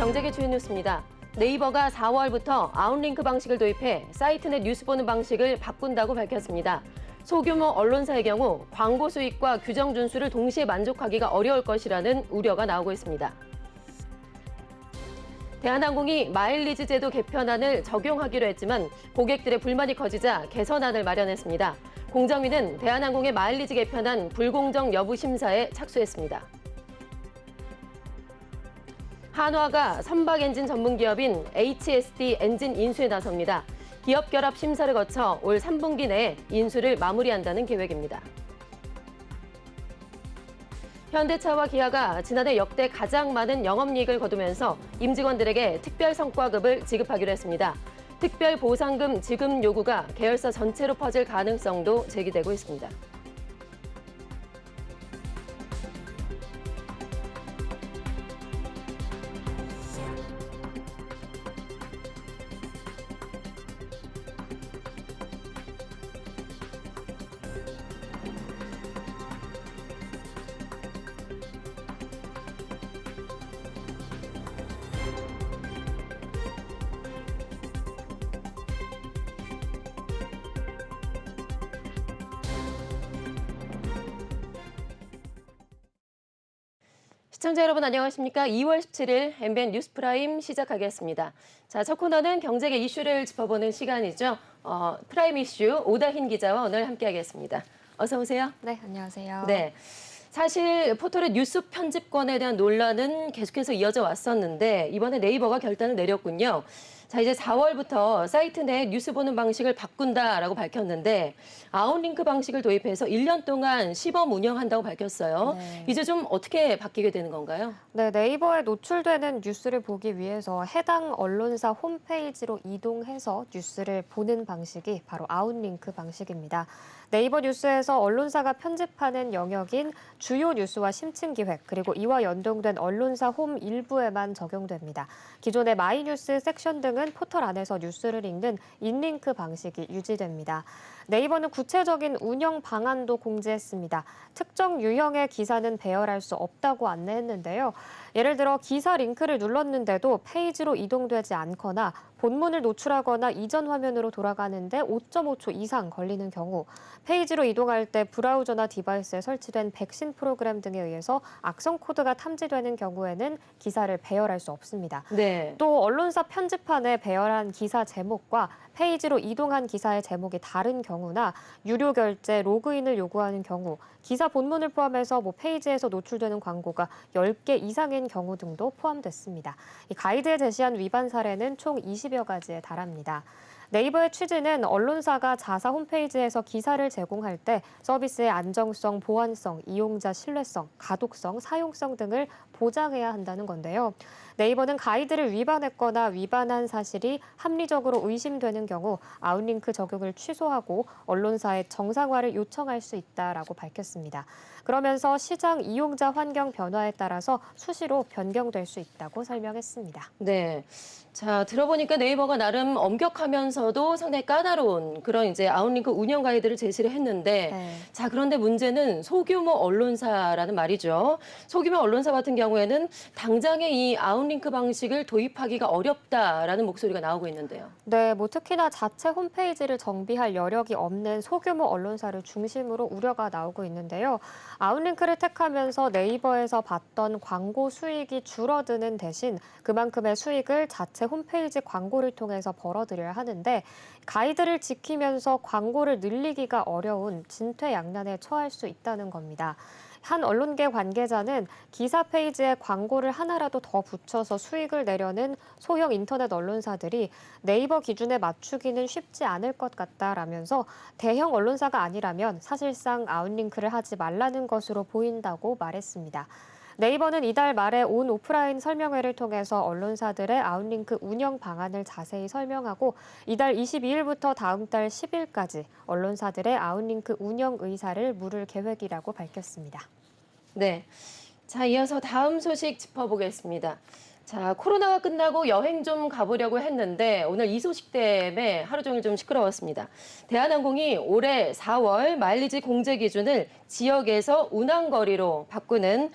경제계 주요 뉴스입니다. 네이버가 4월부터 아웃링크 방식을 도입해 사이트 내 뉴스 보는 방식을 바꾼다고 밝혔습니다. 소규모 언론사의 경우 광고 수익과 규정 준수를 동시에 만족하기가 어려울 것이라는 우려가 나오고 있습니다. 대한항공이 마일리지 제도 개편안을 적용하기로 했지만 고객들의 불만이 커지자 개선안을 마련했습니다. 공정위는 대한항공의 마일리지 개편안 불공정 여부 심사에 착수했습니다. 한화가 선박 엔진 전문 기업인 HSD 엔진 인수에 나섭니다. 기업 결합 심사를 거쳐 올 3분기 내에 인수를 마무리한다는 계획입니다. 현대차와 기아가 지난해 역대 가장 많은 영업이익을 거두면서 임직원들에게 특별 성과급을 지급하기로 했습니다. 특별 보상금 지급 요구가 계열사 전체로 퍼질 가능성도 제기되고 있습니다. 시청자 여러분 안녕하십니까? 2월 17일 MBN 뉴스프라임 시작하겠습니다. 자, 첫 코너는 경제계 이슈를 짚어보는 시간이죠. 프라임 이슈 오다힌 기자와 오늘 함께하겠습니다. 어서 오세요. 네, 안녕하세요. 네, 사실 포털의 뉴스 편집권에 대한 논란은 계속해서 이어져 왔었는데 이번에 네이버가 결단을 내렸군요. 자, 이제 4월부터 사이트 내 뉴스 보는 방식을 바꾼다라고 밝혔는데 아웃링크 방식을 도입해서 1년 동안 시범 운영한다고 밝혔어요. 네. 이제 좀 어떻게 바뀌게 되는 건가요? 네, 네이버에 노출되는 뉴스를 보기 위해서 해당 언론사 홈페이지로 이동해서 뉴스를 보는 방식이 바로 아웃링크 방식입니다. 네이버 뉴스에서 언론사가 편집하는 영역인 주요 뉴스와 심층기획, 그리고 이와 연동된 언론사 홈 일부에만 적용됩니다. 기존의 마이뉴스 섹션 등은 포털 안에서 뉴스를 읽는 인링크 방식이 유지됩니다. 네이버는 구체적인 운영 방안도 공지했습니다. 특정 유형의 기사는 배열할 수 없다고 안내했는데요. 예를 들어 기사 링크를 눌렀는데도 페이지로 이동되지 않거나 본문을 노출하거나 이전 화면으로 돌아가는데 5.5초 이상 걸리는 경우, 페이지로 이동할 때 브라우저나 디바이스에 설치된 백신 프로그램 등에 의해서 악성 코드가 탐지되는 경우에는 기사를 배열할 수 없습니다. 네. 또 언론사 편집판에 배열한 기사 제목과 페이지로 이동한 기사의 제목이 다른 경우나 유료 결제, 로그인을 요구하는 경우, 기사 본문을 포함해서 페이지에서 노출되는 광고가 10개 이상인 경우 등도 포함됐습니다. 이 가이드에 제시한 위반 사례는 총 20여 가지에 달합니다. 네이버의 취지는 언론사가 자사 홈페이지에서 기사를 제공할 때 서비스의 안정성, 보안성, 이용자 신뢰성, 가독성, 사용성 등을 보장해야 한다는 건데요. 네이버는 가이드를 위반했거나 위반한 사실이 합리적으로 의심되는 경우 아웃링크 적용을 취소하고 언론사의 정상화를 요청할 수 있다라고 밝혔습니다. 그러면서 시장 이용자 환경 변화에 따라서 수시로 변경될 수 있다고 설명했습니다. 네. 자, 들어보니까 네이버가 나름 엄격하면서도 상당히 까다로운 그런 이제 아웃링크 운영 가이드를 제시를 했는데 네. 자, 그런데 문제는 소규모 언론사라는 말이죠. 소규모 언론사 같은 경우에는 당장에 이 아웃링크 방식을 도입하기가 어렵다라는 목소리가 나오고 있는데요. 네, 특히나 자체 홈페이지를 정비할 여력이 없는 소규모 언론사를 중심으로 우려가 나오고 있는데요. 아웃링크를 택하면서 네이버에서 받던 광고 수익이 줄어드는 대신 그만큼의 수익을 자체 홈페이지 광고를 통해서 벌어들여야 하는데 가이드를 지키면서 광고를 늘리기가 어려운 진퇴양난에 처할 수 있다는 겁니다. 한 언론계 관계자는 기사 페이지에 광고를 하나라도 더 붙여서 수익을 내려는 소형 인터넷 언론사들이 네이버 기준에 맞추기는 쉽지 않을 것 같다라면서 대형 언론사가 아니라면 사실상 아웃링크를 하지 말라는 것으로 보인다고 말했습니다. 네이버는 이달 말에 온 오프라인 설명회를 통해서 언론사들의 아웃링크 운영 방안을 자세히 설명하고 이달 22일부터 다음 달 10일까지 언론사들의 아웃링크 운영 의사를 물을 계획이라고 밝혔습니다. 네. 자, 이어서 다음 소식 짚어보겠습니다. 자, 코로나가 끝나고 여행 좀 가보려고 했는데 오늘 이 소식 때문에 하루 종일 좀 시끄러웠습니다. 대한항공이 올해 4월 마일리지 공제 기준을 지역에서 운항거리로 바꾸는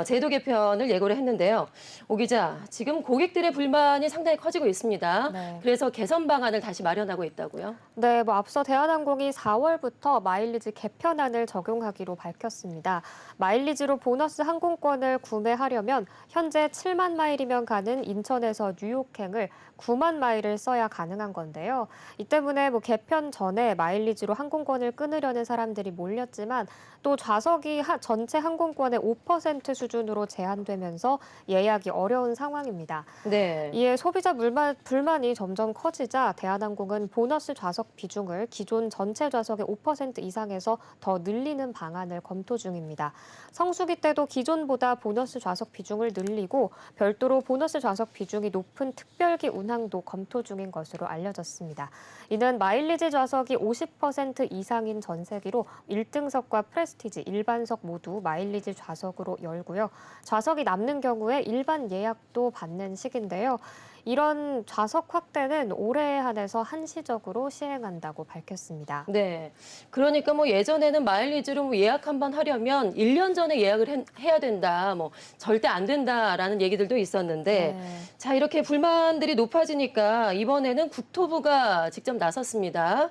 제도 개편을 예고를 했는데요. 오 기자, 지금 고객들의 불만이 상당히 커지고 있습니다. 네. 그래서 개선 방안을 다시 마련하고 있다고요? 네, 앞서 대한항공이 4월부터 마일리지 개편안을 적용하기로 밝혔습니다. 마일리지로 보너스 항공권을 구매하려면 현재 7만 마일이면 가는 인천에서 뉴욕행을 9만 마일을 써야 가능한 건데요. 이 때문에 개편 전에 마일리지로 항공권을 끊으려는 사람들이 몰렸지만 또 좌석이 전체 항공권의 5% 수준으로 제한되면서 예약이 어려운 상황입니다. 네. 이에 소비자 불만이 점점 커지자 대한항공은 보너스 좌석 비중을 기존 전체 좌석의 5% 이상에서 더 늘리는 방안을 검토 중입니다. 성수기 때도 기존보다 보너스 좌석 비중을 늘리고 별도로 보너스 좌석 비중이 높은 특별기 운항도 검토 중인 것으로 알려졌습니다. 이는 마일리지 좌석이 50% 이상인 전세기로 1등석과 프레스티지, 일반석 모두 마일리지 좌석으로 열고요. 좌석이 남는 경우에 일반 예약도 받는 시기인데요. 이런 좌석 확대는 올해에 한해서 한시적으로 시행한다고 밝혔습니다. 네. 그러니까 예전에는 마일리지로 예약 한 번 하려면 1년 전에 예약을 해야 된다. 절대 안 된다라는 얘기들도 있었는데 네. 자, 이렇게 불만들이 높아지니까 이번에는 국토부가 직접 나섰습니다.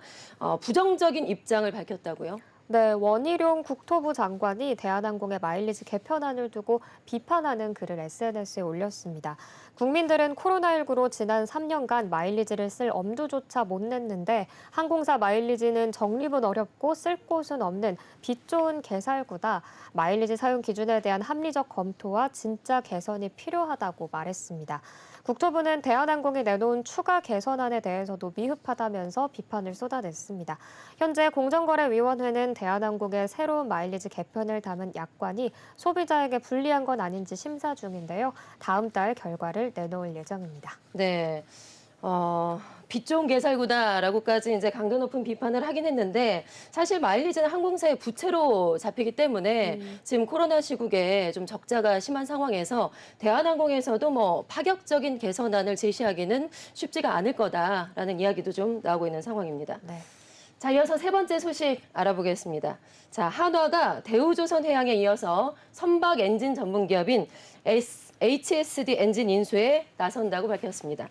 부정적인 입장을 밝혔다고요? 네, 원희룡 국토부 장관이 대한항공의 마일리지 개편안을 두고 비판하는 글을 SNS에 올렸습니다. 국민들은 코로나19로 지난 3년간 마일리지를 쓸 엄두조차 못 냈는데 항공사 마일리지는 적립은 어렵고 쓸 곳은 없는 빛 좋은 개살구다. 마일리지 사용 기준에 대한 합리적 검토와 진짜 개선이 필요하다고 말했습니다. 국토부는 대한항공이 내놓은 추가 개선안에 대해서도 미흡하다면서 비판을 쏟아냈습니다. 현재 공정거래위원회는 대한항공의 새로운 마일리지 개편을 담은 약관이 소비자에게 불리한 건 아닌지 심사 중인데요. 다음 달 결과를 내놓을 예정입니다. 네. 빛 좋은 개살구다라고까지 이제 강도 높은 비판을 하긴 했는데 사실 마일리지는 항공사의 부채로 잡히기 때문에 지금 코로나 시국에 좀 적자가 심한 상황에서 대한항공에서도 파격적인 개선안을 제시하기는 쉽지가 않을 거다라는 이야기도 좀 나오고 있는 상황입니다. 네. 자, 이어서 세 번째 소식 알아보겠습니다. 자, 한화가 대우조선해양에 이어서 선박 엔진 전문 기업인 HSD 엔진 인수에 나선다고 밝혔습니다.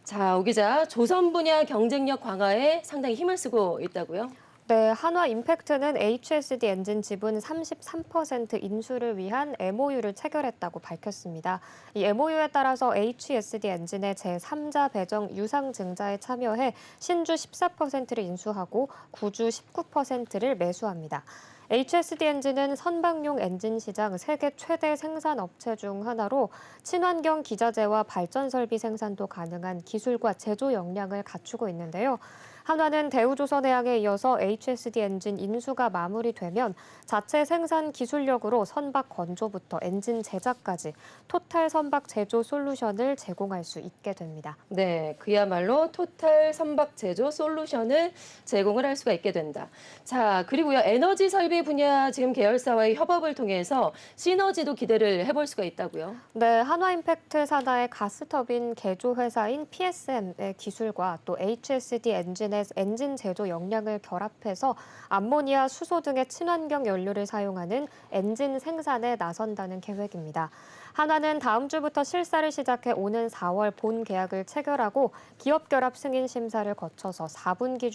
자, 오 기자, 조선 분야 경쟁력 강화에 상당히 힘을 쓰고 있다고요? 네, 한화 임팩트는 HSD 엔진 지분 33% 인수를 위한 MOU를 체결했다고 밝혔습니다. 이 MOU에 따라서 HSD 엔진의 제3자 배정 유상 증자에 참여해 신주 14%를 인수하고 구주 19%를 매수합니다. HSD 엔진은 선박용 엔진 시장 세계 최대 생산 업체 중 하나로 친환경 기자재와 발전 설비 생산도 가능한 기술과 제조 역량을 갖추고 있는데요. 한화는 대우조선해양에 이어서 HSD 엔진 인수가 마무리되면 자체 생산 기술력으로 선박 건조부터 엔진 제작까지 토탈 선박 제조 솔루션을 제공할 수 있게 됩니다. 네, 그야말로 토탈 선박 제조 솔루션을 제공을 할 수가 있게 된다. 자, 그리고요, 에너지 설비 분야 지금 계열사와의 협업을 통해서 시너지도 기대를 해볼 수가 있다고요? 네, 한화임팩트 산하의 가스터빈 개조 회사인 PSM의 기술과 또 HSD 엔진의 엔진 제조 역량을 결합해서 암모니아, 수소 등의 친환경 연료를 사용하는 엔진 생산에 나선다는 계획입니다. 한화는 다음 주부터 실사를 시작해 오는 4월 본 계약을 체결하고 기업 결합 승인 심사를 거쳐서 3분기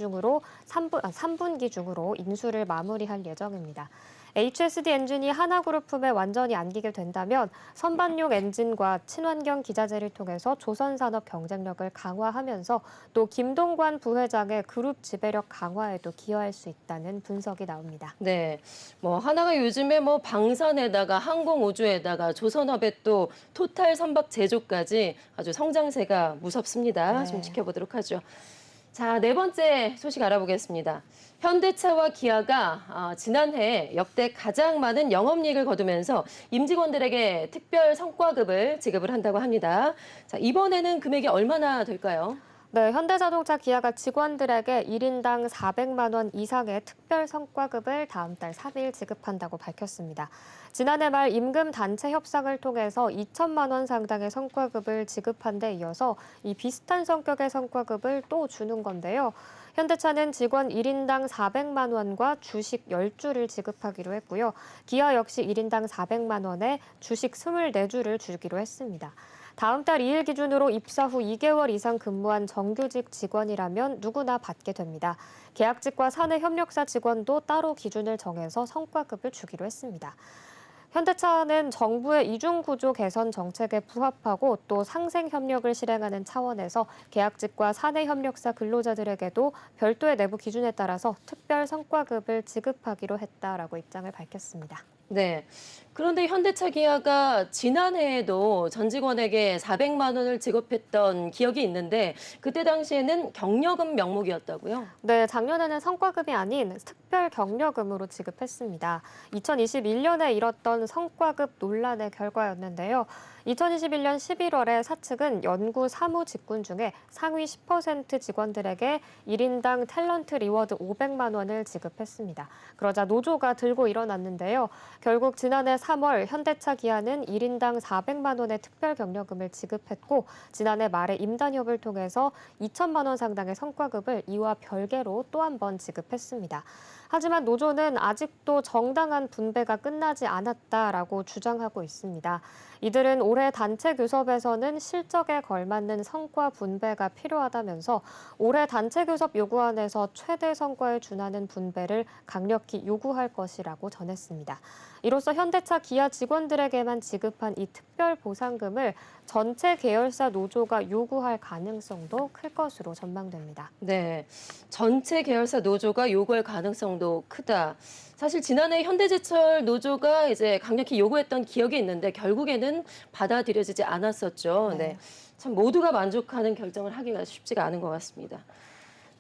중으로 인수를 마무리할 예정입니다. HSD 엔진이 한화그룹 품에 완전히 안기게 된다면 선반용 엔진과 친환경 기자재를 통해서 조선산업 경쟁력을 강화하면서 또 김동관 부회장의 그룹 지배력 강화에도 기여할 수 있다는 분석이 나옵니다. 네, 하나가 요즘에 방산에다가 항공우주에다가 조선업에 또 토탈 선박 제조까지 아주 성장세가 무섭습니다. 네. 좀 지켜보도록 하죠. 자, 네 번째 소식 알아보겠습니다. 현대차와 기아가 지난해 역대 가장 많은 영업이익을 거두면서 임직원들에게 특별 성과급을 지급을 한다고 합니다. 자, 이번에는 금액이 얼마나 될까요? 네, 현대자동차 기아가 직원들에게 1인당 400만 원 이상의 특별 성과급을 다음 달 3일 지급한다고 밝혔습니다. 지난해 말 임금 단체 협상을 통해서 2천만 원 상당의 성과급을 지급한 데 이어서 이 비슷한 성격의 성과급을 또 주는 건데요. 현대차는 직원 1인당 400만 원과 주식 10주를 지급하기로 했고요. 기아 역시 1인당 400만 원에 주식 24주를 주기로 했습니다. 다음 달 2일 기준으로 입사 후 2개월 이상 근무한 정규직 직원이라면 누구나 받게 됩니다. 계약직과 사내협력사 직원도 따로 기준을 정해서 성과급을 주기로 했습니다. 현대차는 정부의 이중구조 개선 정책에 부합하고 또 상생 협력을 실행하는 차원에서 계약직과 사내협력사 근로자들에게도 별도의 내부 기준에 따라서 특별 성과급을 지급하기로 했다라고 입장을 밝혔습니다. 네. 그런데 현대차 기아가 지난해에도 전 직원에게 400만 원을 지급했던 기억이 있는데 그때 당시에는 경력금 명목이었다고요? 네, 작년에는 성과급이 아닌 특별 격려금으로 지급했습니다. 2021년에 일었던 성과급 논란의 결과였는데요. 2021년 11월에 사측은 연구 사무 직군 중에 상위 10% 직원들에게 1인당 탤런트 리워드 500만 원을 지급했습니다. 그러자 노조가 들고 일어났는데요. 결국 지난해 3월 현대차 기아는 1인당 400만 원의 특별 격려금을 지급했고 지난해 말에 임단협을 통해서 2천만 원 상당의 성과급을 이와 별개로 또 한 번 지급했습니다. 하지만 노조는 아직도 정당한 분배가 끝나지 않았다라고 주장하고 있습니다. 이들은 올해 단체 교섭에서는 실적에 걸맞는 성과 분배가 필요하다면서 올해 단체 교섭 요구안에서 최대 성과에 준하는 분배를 강력히 요구할 것이라고 전했습니다. 이로써 현대차 기아 직원들에게만 지급한 이 특별 보상금을 전체 계열사 노조가 요구할 가능성도 클 것으로 전망됩니다. 네. 전체 계열사 노조가 요구할 가능성도 크다. 사실 지난해 현대제철 노조가 이제 강력히 요구했던 기억이 있는데 결국에는 받아들여지지 않았었죠. 네. 참 모두가 만족하는 결정을 하기가 쉽지가 않은 것 같습니다.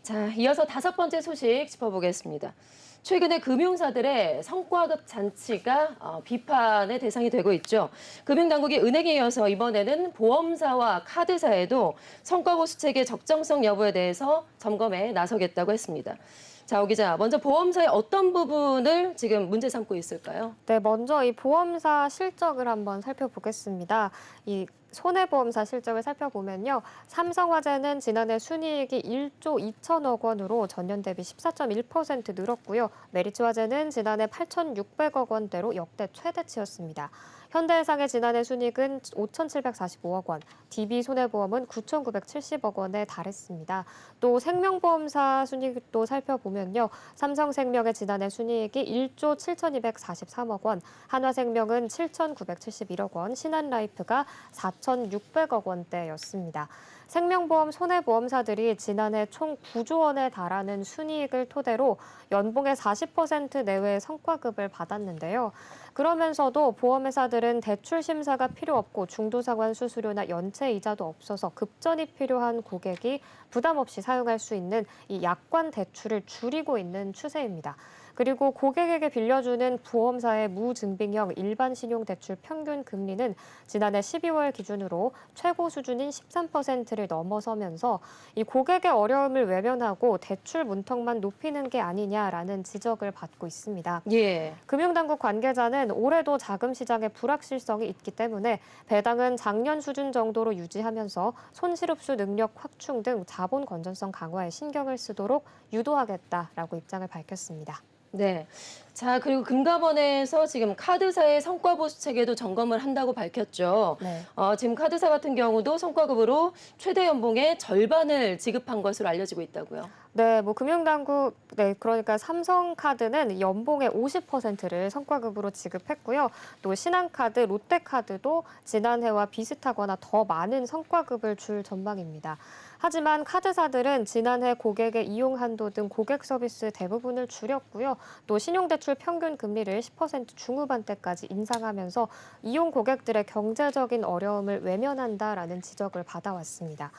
자, 이어서 5번째 소식 짚어보겠습니다. 최근에 금융사들의 성과급 잔치가 비판의 대상이 되고 있죠. 금융당국이 은행에 이어서 이번에는 보험사와 카드사에도 성과보수 체계 적정성 여부에 대해서 점검에 나서겠다고 했습니다. 자, 오 기자, 먼저 보험사의 어떤 부분을 지금 문제 삼고 있을까요? 네, 먼저 이 보험사 실적을 한번 살펴보겠습니다. 이 손해보험사 실적을 살펴보면요. 삼성화재는 지난해 순이익이 1조 2천억 원으로 전년 대비 14.1% 늘었고요. 메리츠화재는 지난해 8,600억 원대로 역대 최대치였습니다. 현대해상의 지난해 순이익은 5,745억 원, DB손해보험은 9,970억 원에 달했습니다. 또 생명보험사 순이익도 살펴보면요. 삼성생명의 지난해 순이익이 1조 7,243억 원, 한화생명은 7,971억 원, 신한라이프가 4,600억 원대였습니다. 생명보험 손해보험사들이 지난해 총 9조 원에 달하는 순이익을 토대로 연봉의 40% 내외의 성과급을 받았는데요. 그러면서도 보험회사들은 대출 심사가 필요 없고 중도상환 수수료나 연체 이자도 없어서 급전이 필요한 고객이 부담 없이 사용할 수 있는 이 약관 대출을 줄이고 있는 추세입니다. 그리고 고객에게 빌려주는 보험사의 무증빙형 일반 신용대출 평균 금리는 지난해 12월 기준으로 최고 수준인 13%를 넘어서면서 이 고객의 어려움을 외면하고 대출 문턱만 높이는 게 아니냐라는 지적을 받고 있습니다. 예. 금융당국 관계자는 올해도 자금 시장에 불확실성이 있기 때문에 배당은 작년 수준 정도로 유지하면서 손실흡수 능력 확충 등 자본 건전성 강화에 신경을 쓰도록 유도하겠다라고 입장을 밝혔습니다. 네. 자, 그리고 금감원에서 지금 카드사의 성과보수 체계도 점검을 한다고 밝혔죠. 네. 지금 카드사 같은 경우도 성과급으로 최대 연봉의 절반을 지급한 것으로 알려지고 있다고요. 네, 금융당국, 그러니까 삼성카드는 연봉의 50%를 성과급으로 지급했고요. 또 신한카드, 롯데카드도 지난해와 비슷하거나 더 많은 성과급을 줄 전망입니다. 하지만 카드사들은 지난해 고객의 이용 한도 등 고객 서비스 대부분을 줄였고요. 또 신용대출 평균 금리를 10% 중후반대까지 인상하면서 이용 고객들의 경제적인 어려움을 외면한다라는 지적을 받아왔습니다.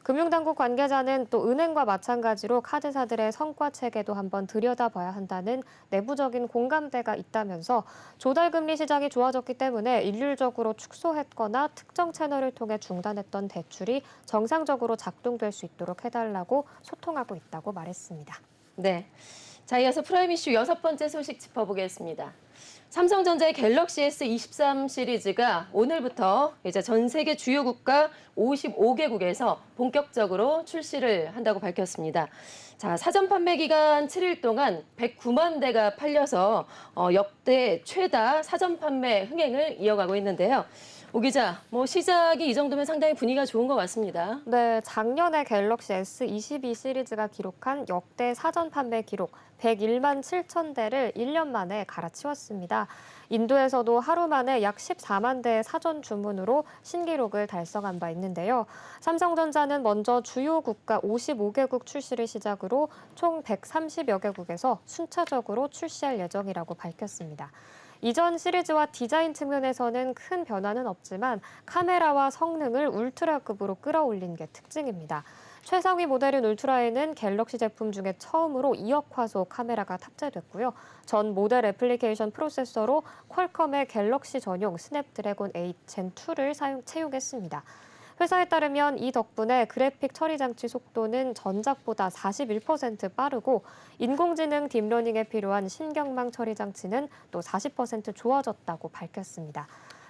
금융당국 관계자는 또 은행과 마찬가지로 카드사들의 성과 체계도 한번 들여다봐야 한다는 내부적인 공감대가 있다면서 조달금리 시장이 좋아졌기 때문에 일률적으로 축소했거나 특정 채널을 통해 중단했던 대출이 정상적으로 작동될 수 있도록 해달라고 소통하고 있다고 말했습니다. 네. 자, 이어서 프라임 이슈 6번째 소식 짚어보겠습니다. 삼성전자의 갤럭시 S23 시리즈가 오늘부터 이제 전 세계 주요 국가 55개국에서 본격적으로 출시를 한다고 밝혔습니다. 자, 사전 판매 기간 7일 동안 109만 대가 팔려서 역대 최다 사전 판매 흥행을 이어가고 있는데요. 오 기자, 시작이 이 정도면 상당히 분위기가 좋은 것 같습니다. 네, 작년에 갤럭시 S22 시리즈가 기록한 역대 사전 판매 기록 101만 7천 대를 1년 만에 갈아치웠습니다. 인도에서도 하루 만에 약 14만 대의 사전 주문으로 신기록을 달성한 바 있는데요. 삼성전자는 먼저 주요 국가 55개국 출시를 시작으로 총 130여 개국에서 순차적으로 출시할 예정이라고 밝혔습니다. 이전 시리즈와 디자인 측면에서는 큰 변화는 없지만 카메라와 성능을 울트라급으로 끌어올린 게 특징입니다. 최상위 모델인 울트라에는 갤럭시 제품 중에 처음으로 2억 화소 카메라가 탑재됐고요. 전 모델 애플리케이션 프로세서로 퀄컴의 갤럭시 전용 스냅드래곤 8 젠2를 채용했습니다. 회사에 따르면 이 덕분에 그래픽 처리 장치 속도는 전작보다 41% 빠르고 인공지능 딥러닝에 필요한 신경망 처리 장치는 또 40% 좋아졌다고 밝혔습니다.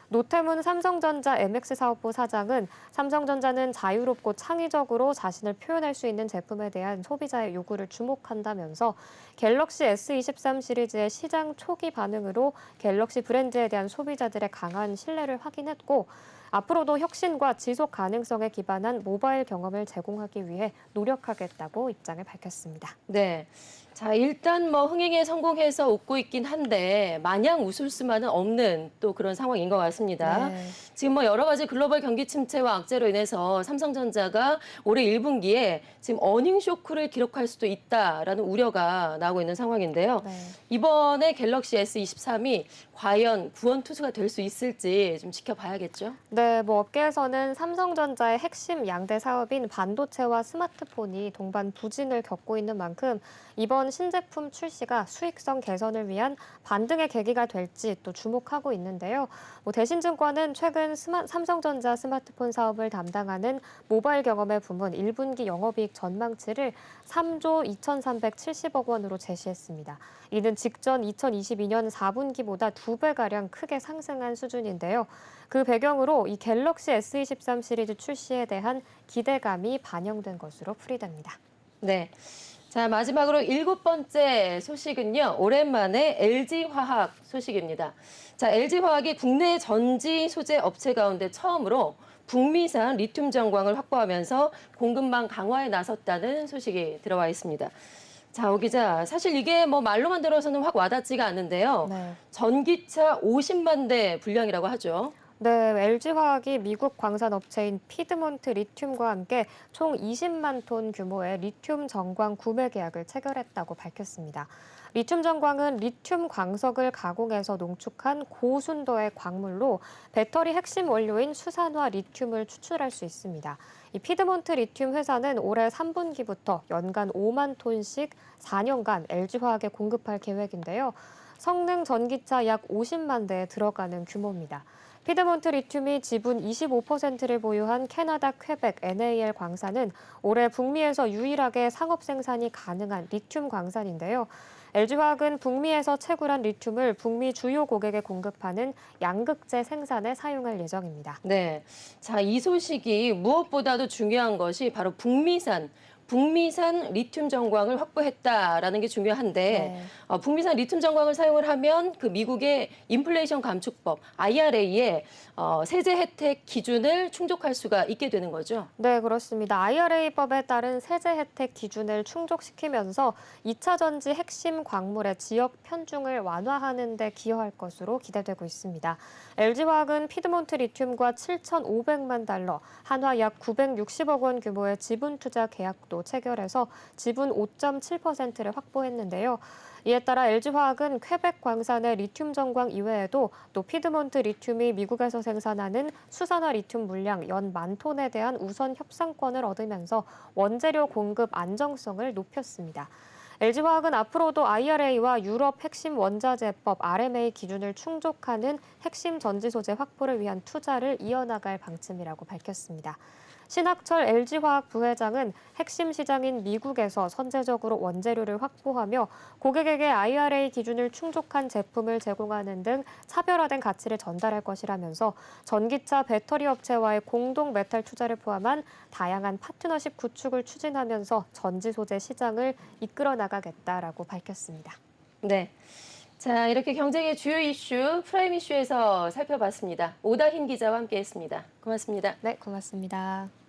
노태문 삼성전자 MX 사업부 사장은 삼성전자는 자유롭고 창의적으로 자신을 표현할 수 있는 제품에 대한 소비자의 요구를 주목한다면서 갤럭시 S23 시리즈의 시장 초기 반응으로 갤럭시 브랜드에 대한 소비자들의 강한 신뢰를 확인했고 앞으로도 혁신과 지속 가능성에 기반한 모바일 경험을 제공하기 위해 노력하겠다고 입장을 밝혔습니다. 네. 자, 일단 흥행에 성공해서 웃고 있긴 한데 마냥 웃을 수만은 없는 또 그런 상황인 것 같습니다. 네. 지금 여러 가지 글로벌 경기 침체와 악재로 인해서 삼성전자가 올해 1분기에 지금 어닝 쇼크를 기록할 수도 있다라는 우려가 나오고 있는 상황인데요. 네. 이번에 갤럭시 S23이 과연 구원투수가 될 수 있을지 좀 지켜봐야겠죠. 네, 업계에서는 삼성전자의 핵심 양대 사업인 반도체와 스마트폰이 동반 부진을 겪고 있는 만큼 이번 신제품 출시가 수익성 개선을 위한 반등의 계기가 될지 또 주목하고 있는데요. 대신증권은 최근 삼성전자 스마트폰 사업을 담당하는 모바일 경험의 부문 1분기 영업이익 전망치를 3조 2,370억 원으로 제시했습니다. 이는 직전 2022년 4분기보다 2배가량 크게 상승한 수준인데요. 그 배경으로 이 갤럭시 S23 시리즈 출시에 대한 기대감이 반영된 것으로 풀이됩니다. 네. 자, 마지막으로 7번째 소식은요. 오랜만에 LG화학 소식입니다. 자, LG화학이 국내 전지 소재 업체 가운데 처음으로 북미산 리튬 정광을 확보하면서 공급망 강화에 나섰다는 소식이 들어와 있습니다. 자, 오 기자, 사실 이게 말로만 들어서는 확 와닿지가 않는데요. 네. 전기차 50만 대 분량이라고 하죠. 네, LG화학이 미국 광산업체인 피드몬트 리튬과 함께 총 20만 톤 규모의 리튬 정광 구매 계약을 체결했다고 밝혔습니다. 리튬 정광은 리튬 광석을 가공해서 농축한 고순도의 광물로 배터리 핵심 원료인 수산화 리튬을 추출할 수 있습니다. 이 피드몬트 리튬 회사는 올해 3분기부터 연간 5만 톤씩 4년간 LG화학에 공급할 계획인데요. 성능 전기차 약 50만 대에 들어가는 규모입니다. 피드몬트 리튬이 지분 25%를 보유한 캐나다 퀘벡 NAL 광산은 올해 북미에서 유일하게 상업 생산이 가능한 리튬 광산인데요. LG화학은 북미에서 채굴한 리튬을 북미 주요 고객에 공급하는 양극재 생산에 사용할 예정입니다. 네. 자, 이 소식이 무엇보다도 중요한 것이 바로 북미산 리튬 정광을 확보했다라는 게 중요한데 네. 북미산 리튬 정광을 사용을 하면 그 미국의 인플레이션 감축법 IRA의 세제 혜택 기준을 충족할 수가 있게 되는 거죠. 네, 그렇습니다. IRA법에 따른 세제 혜택 기준을 충족시키면서 2차 전지 핵심 광물의 지역 편중을 완화하는 데 기여할 것으로 기대되고 있습니다. LG화학은 피드몬트 리튬과 7,500만 달러, 한화 약 960억 원 규모의 지분 투자 계약도 계약도 체결해서 지분 5.7%를 확보했는데요. 이에 따라 LG화학은 퀘벡 광산의 리튬 정광 이외에도 또 피드몬트 리튬이 미국에서 생산하는 수산화 리튬 물량 연 10,000톤에 대한 우선 협상권을 얻으면서 원재료 공급 안정성을 높였습니다. LG화학은 앞으로도 IRA와 유럽 핵심 원자재법 RMA 기준을 충족하는 핵심 전지 소재 확보를 위한 투자를 이어나갈 방침이라고 밝혔습니다. 신학철 LG화학 부회장은 핵심 시장인 미국에서 선제적으로 원재료를 확보하며 고객에게 IRA 기준을 충족한 제품을 제공하는 등 차별화된 가치를 전달할 것이라면서 전기차 배터리 업체와의 공동 메탈 투자를 포함한 다양한 파트너십 구축을 추진하면서 전지 소재 시장을 이끌어 나가겠다라고 밝혔습니다. 네. 자, 이렇게 경쟁의 주요 이슈, 프라임 이슈에서 살펴봤습니다. 오다힌 기자와 함께했습니다. 고맙습니다. 네, 고맙습니다.